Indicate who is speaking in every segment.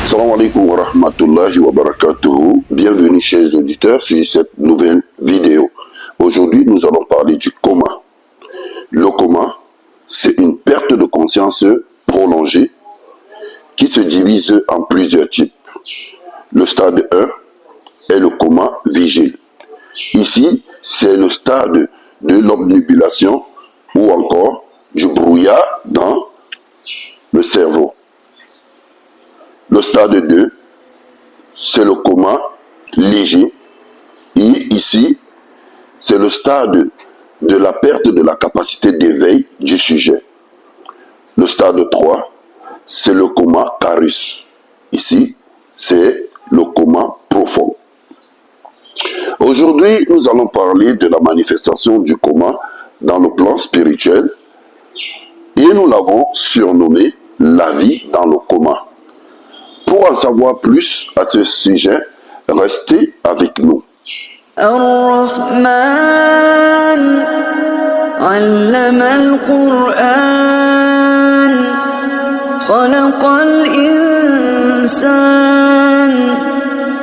Speaker 1: Salam alaikum wa rahmatullahi wa barakatuhu. Bienvenue chers auditeurs sur cette nouvelle vidéo. Aujourd'hui, nous allons parler du coma. Le coma, c'est une perte de conscience prolongée qui se divise en plusieurs types. Le stade 1 est le coma vigile. Ici, c'est le stade de l'obnubilation ou encore du brouillard dans le cerveau. Le stade 2, c'est le coma léger. Et ici, c'est le stade de la perte de la capacité d'éveil du sujet. Le stade 3, c'est le coma carus. Ici, c'est le coma profond. Aujourd'hui, nous allons parler de la manifestation du coma dans le plan spirituel et nous l'avons surnommé la vie dans le coma. Pour en savoir plus à ce sujet, restez avec nous.
Speaker 2: الرحمن علم القرآن خلق الإنسان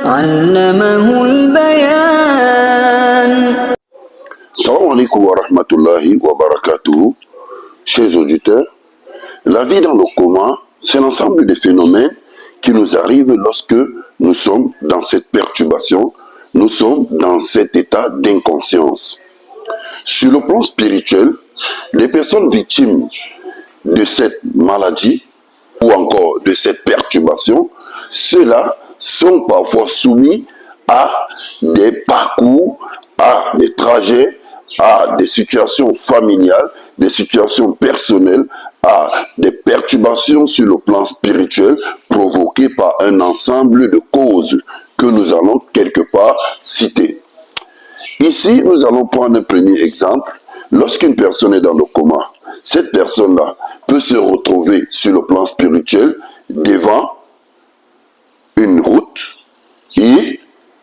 Speaker 2: علمه البيان.
Speaker 1: Salam alaikum wa rahmatullahi wa barakatuh. Chers auditeurs, la vie dans le coma, c'est l'ensemble des phénomènes qui nous arrivent lorsque nous sommes dans cette perturbation, nous sommes dans cet état d'inconscience. Sur le plan spirituel, les personnes victimes de cette maladie ou encore de cette perturbation, ceux-là sont parfois soumis à des parcours, à des trajets, à des situations familiales, des situations personnelles, à des perturbations sur le plan spirituel provoquées par un ensemble de causes que nous allons quelque part citer. Ici, nous allons prendre un premier exemple. Lorsqu'une personne est dans le coma, cette personne-là peut se retrouver sur le plan spirituel devant une route et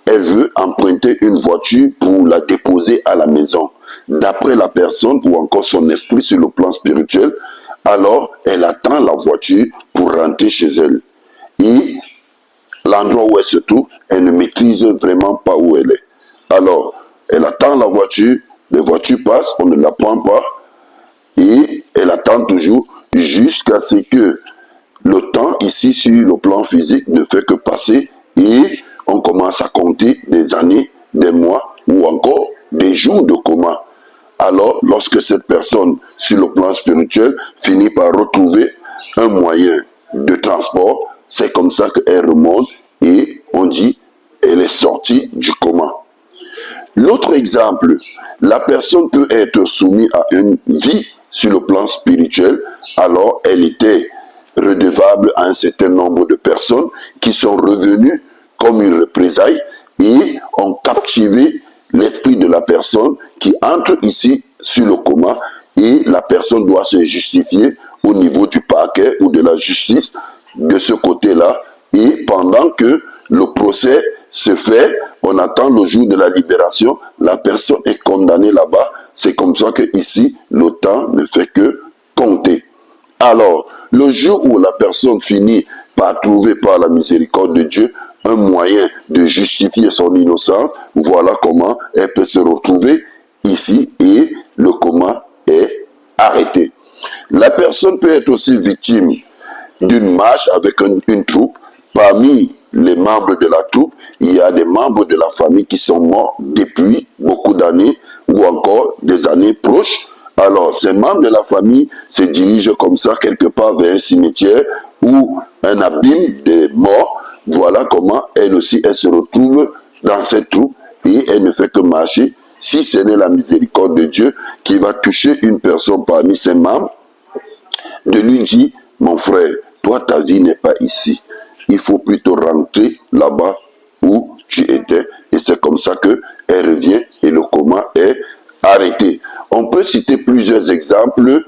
Speaker 1: elle veut emprunter une voiture pour la déposer à la maison. D'après la personne ou encore son esprit sur le plan spirituel, alors elle attend la voiture pour rentrer chez elle. Et l'endroit où elle se trouve, elle ne maîtrise vraiment pas où elle est. Alors, elle attend la voiture passe, on ne la prend pas, et elle attend toujours jusqu'à ce que le temps ici sur le plan physique ne fait que passer et on commence à compter des années, des mois ou encore des jours de coma. Alors, lorsque cette personne, sur le plan spirituel, finit par retrouver un moyen de transport, c'est comme ça qu'elle remonte et on dit elle est sortie du coma. L'autre exemple, la personne peut être soumise à une vie sur le plan spirituel, alors elle était redevable à un certain nombre de personnes qui sont revenues comme une représailles et ont captivé l'esprit de la personne qui entre ici sur le coma et la personne doit se justifier au niveau du parquet ou de la justice de ce côté-là. Et pendant que le procès se fait, on attend le jour de la libération, la personne est condamnée là-bas. C'est comme ça que ici, le temps ne fait que compter. Alors, le jour où la personne finit par trouver par la miséricorde de Dieu un moyen de justifier son innocence, voilà comment elle peut se retrouver ici et le coma est arrêté. La personne peut être aussi victime d'une marche avec une troupe. Parmi les membres de la troupe, il y a des membres de la famille qui sont morts depuis beaucoup d'années ou encore des années proches. Alors, ces membres de la famille se dirigent comme ça quelque part vers un cimetière ou un abîme des morts. Voilà comment elle aussi, elle se retrouve dans cette troupe et elle ne fait que marcher. Si ce n'est la miséricorde de Dieu qui va toucher une personne parmi ses membres, de lui dire, mon frère, toi ta vie n'est pas ici. Il faut plutôt rentrer là-bas où tu étais. Et c'est comme ça qu'elle revient et le coma est arrêté. On peut citer plusieurs exemples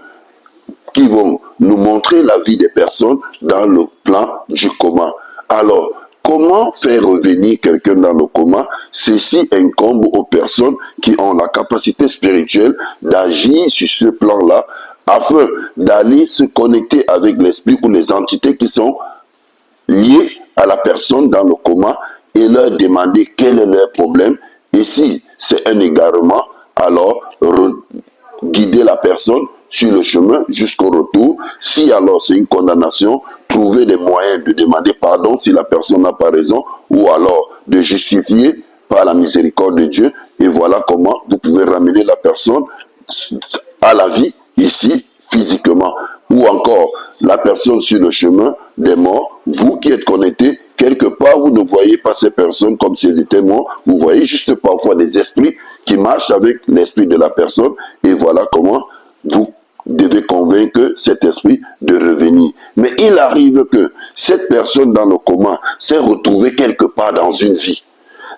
Speaker 1: qui vont nous montrer la vie des personnes dans le plan du coma. Alors, comment faire revenir quelqu'un dans le coma? Ceci incombe aux personnes qui ont la capacité spirituelle d'agir sur ce plan-là afin d'aller se connecter avec l'esprit ou les entités qui sont liées à la personne dans le coma et leur demander quel est leur problème. Et si c'est un égarement, alors guider la personne sur le chemin jusqu'au retour. Si alors c'est une condamnation, trouver des moyens de demander pardon si la personne n'a pas raison, ou alors de justifier par la miséricorde de Dieu. Et voilà comment vous pouvez ramener la personne à la vie ici physiquement, ou encore la personne sur le chemin des morts. Vous qui êtes connectés quelque part, vous ne voyez pas ces personnes comme si elles étaient mortes, vous voyez juste parfois des esprits qui marchent avec l'esprit de la personne, et voilà comment vous devez convaincre cet esprit de revenir. Mais il arrive que cette personne dans le coma s'est retrouvée quelque part dans une vie.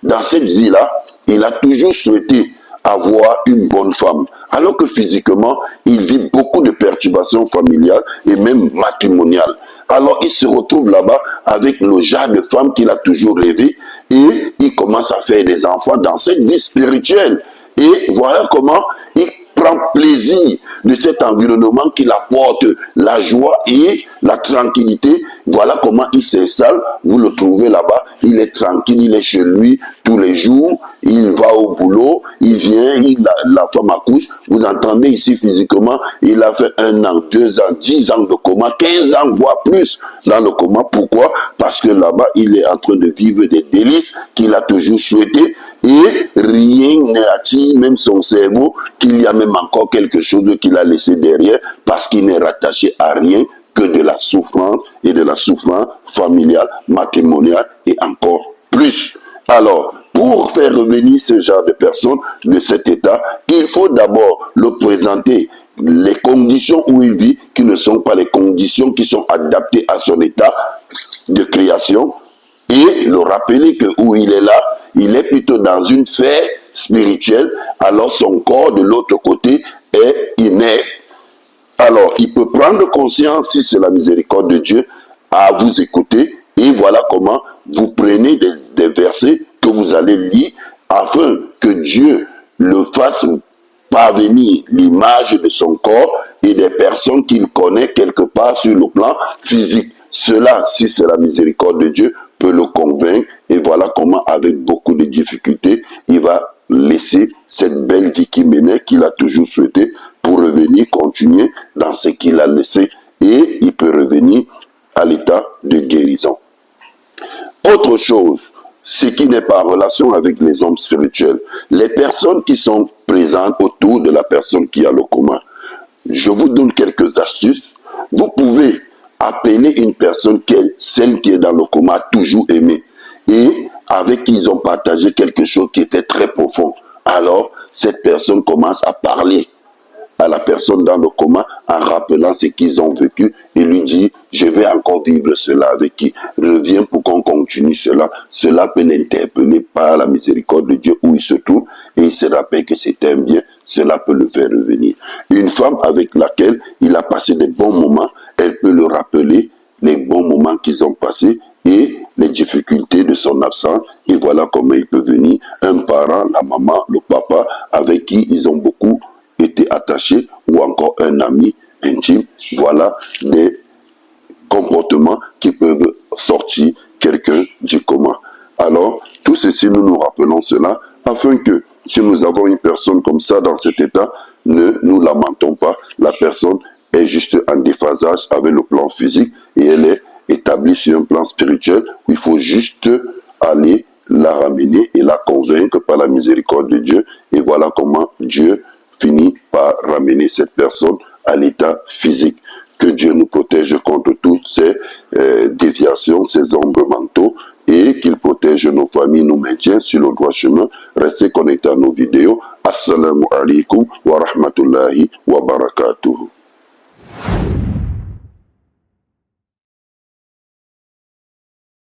Speaker 1: Dans cette vie-là, il a toujours souhaité avoir une bonne femme, alors que physiquement, il vit beaucoup de perturbations familiales et même matrimoniales. Alors il se retrouve là-bas avec le genre de femme qu'il a toujours rêvé, et il commence à faire des enfants dans cette vie spirituelle. Et voilà comment il prend plaisir de cet environnement qui apporte la joie et la tranquillité. Voilà comment il s'installe. Vous le trouvez là-bas, il est tranquille, il est chez lui tous les jours, il va au boulot, il vient, la femme accouche. Vous entendez ici physiquement, il a fait 1 an, 2 ans, 10 ans de coma, 15 ans, voire plus dans le coma. Pourquoi? Parce que là-bas, il est en train de vivre des délices qu'il a toujours souhaité. Et rien n'attire même son cerveau qu'il y a même encore quelque chose qu'il a laissé derrière, parce qu'il n'est rattaché à rien que de la souffrance, et de la souffrance familiale, matrimoniale et encore plus. Alors, pour faire revenir ce genre de personnes de cet état, il faut d'abord le présenter les conditions où il vit, qui ne sont pas les conditions qui sont adaptées à son état de création, et le rappeler que où il est là, il est plutôt dans une sphère spirituelle, alors son corps de l'autre côté est inerte. Alors, il peut prendre conscience, si c'est la miséricorde de Dieu, à vous écouter, et voilà comment vous prenez des versets que vous allez lire, afin que Dieu le fasse parvenir l'image de son corps et des personnes qu'il connaît quelque part sur le plan physique. Cela, si c'est la miséricorde de Dieu, peut le convaincre, et voilà comment, avec beaucoup de difficultés, il va laisser cette belle vie qu'il menait, qu'il a toujours souhaité, pour revenir continuer dans ce qu'il a laissé, et il peut revenir à l'état de guérison. Autre chose, ce qui n'est pas en relation avec les hommes spirituels, les personnes qui sont présentes autour de la personne qui a le coma. Je vous donne quelques astuces. Vous pouvez appeler une personne celle qui est dans le coma a toujours aimé, et avec qui ils ont partagé quelque chose qui était très profond. Alors, cette personne commence à parler à la personne dans le coma en rappelant ce qu'ils ont vécu, et lui dit: je vais encore vivre cela avec qui, reviens pour qu'on continue cela. Cela peut l'interpeller par la miséricorde de Dieu où il se trouve, et il se rappelle que c'est un bien, cela peut le faire revenir. Une femme avec laquelle il a passé des bons moments, elle peut le rappeler les bons moments qu'ils ont passés et les difficultés de son absence, et voilà comment il peut venir. Un parent, la maman, le papa, avec qui ils ont beaucoup été attachés, ou encore un ami intime. Voilà des comportements qui peuvent sortir quelqu'un du coma. Alors, tout ceci, nous nous rappelons cela, afin que si nous avons une personne comme ça dans cet état, ne nous lamentons pas. La personne est juste en déphasage avec le plan physique, et elle est établie sur un plan spirituel où il faut juste aller la ramener et la convaincre par la miséricorde de Dieu. Et voilà comment Dieu finit par ramener cette personne à l'état physique. Que Dieu nous protège contre toutes ces déviations, ces ombres mentaux, et qu'il protège nos familles, nous maintient sur le droit chemin. Restez connectés à nos vidéos. Assalamu alaikum wa rahmatullahi wa barakatuh.